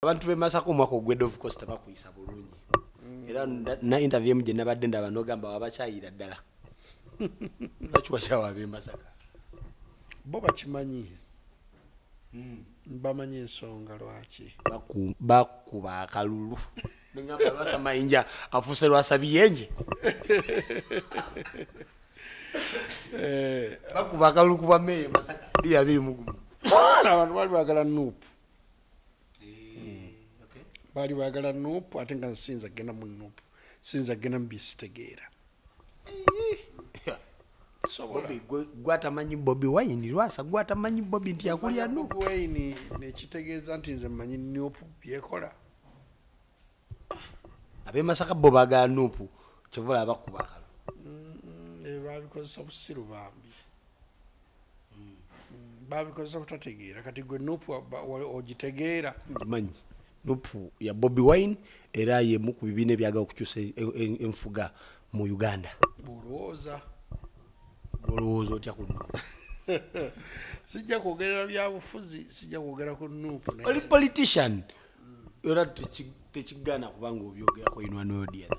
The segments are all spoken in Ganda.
Abantu be Masaka omwaka ogwedde of course tabakuyisa bulungi. Era na interview mu jenna badde ndaba n'ogamba wabakyayira ddala. Lwaki wakyawa be Masaka? Bo bakimanyi. Bamanyi ensonga lwaki. Bakuba akalulu. Nengamba Lwasa mayinja afuse Lwasa biyenje. Bakuba akalulu kuba meeye Masaka. Bya biri mugumu. Abantu bali bagala nuupu. Bali bagala nuupu ate nga nsinza genda mu nuupu. Sinza genda mbisitegeera. Bobi gwatamanyi Bobi Wine Lwasa gwatamanyi Bobi nti yakulya nuupu. Bobi Wine nekitegeeza nti nze mmanyi nuupu byekola. Abe Masaka bo bagala nuupu kyovula bakuba akalulu. Babikozesa busiru bambi. Babikozesa butategeera kati gwe nuupu ogitegeera. Manyi nuupu ya Bobi Wine era ye mu ku bibine byaga okukyusa enfuga mu Uganda. Bulowooza otya ku nuupu. Sijja kwogera bya bufuzi, sijja kwogera ku nuupu. Oli politician. Era tekigana kubanga obyogerako inwa n'odya.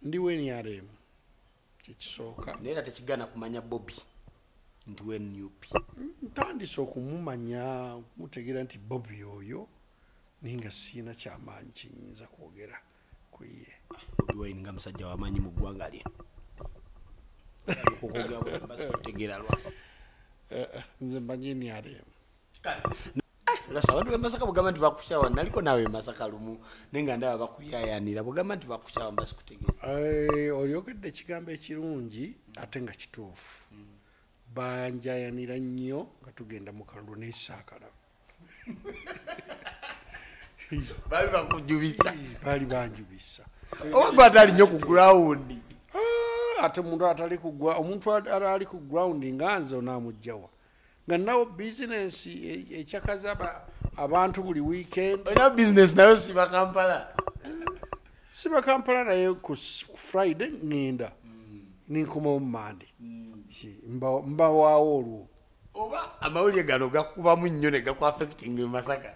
Ndi NRM. Kikisooka. Naye tekigana kumanya Bobi. Nti we NUP. Ntandise okumumanya mutegeera nti Bobi oyo ninga siina kyamaanyi kinyinza kwogera ku ye. Bobi Wine nga musajja wamaanyi mu ggwanga lino. Okugogera bwe mbasi kutegeera Lwasa. Nze mmanyi NRM. Lwasa abantu be Masaka bugamba nti bakukyawa naliko naawe Masaka lumu nenga ndaba bakuyayanira bugamba nti bakukyawa mbasi kutegeera. Olyogedde ekigambo ekirungi ate nga kituufu. Banjayanira nnyo nga tugenda mu kalulu n'esaakala. Bali bakujubisa. Bali banjubisa. Oba atali nnyo ku ground. Ate omuntu atali ku ground, omuntu ali ku ground nga nze onaamugjawa. Nga nawo business ekyakaza abantu buli weekend. Olina business nayo siba Kampala. Siba Kampala naye ku Friday ngenda. Ninkomawo Monday. Mba waawo olwo. Oba amawulire gano gakubamu nnyo ne gakuaffecting e Masaka.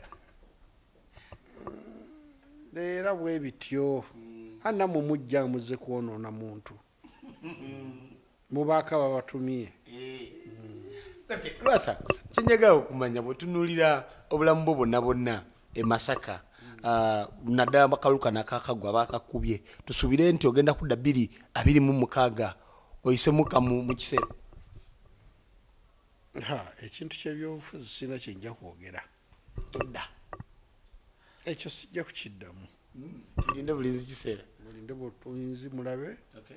Era bwe bityo. Hanna mu mujja muze kwonoona muntu. Mubaaka babatumye. Okay, Lwasa, kyenjagala okumanya bwe tunuulira obulamu bwo bonna e Masaka. Naddala bakaluka nakakagwa bakakubye. Tusuubire nti ogenda kudda 2026 oyise kamu mu kiseera. Ekintu ky'ebyobufuzi sina kyenja kwogera. Todda. Ekyo sijja kukiddamu. Tulinde bulinzi kiseera. Mulinde bulinzi mulabe. Okay.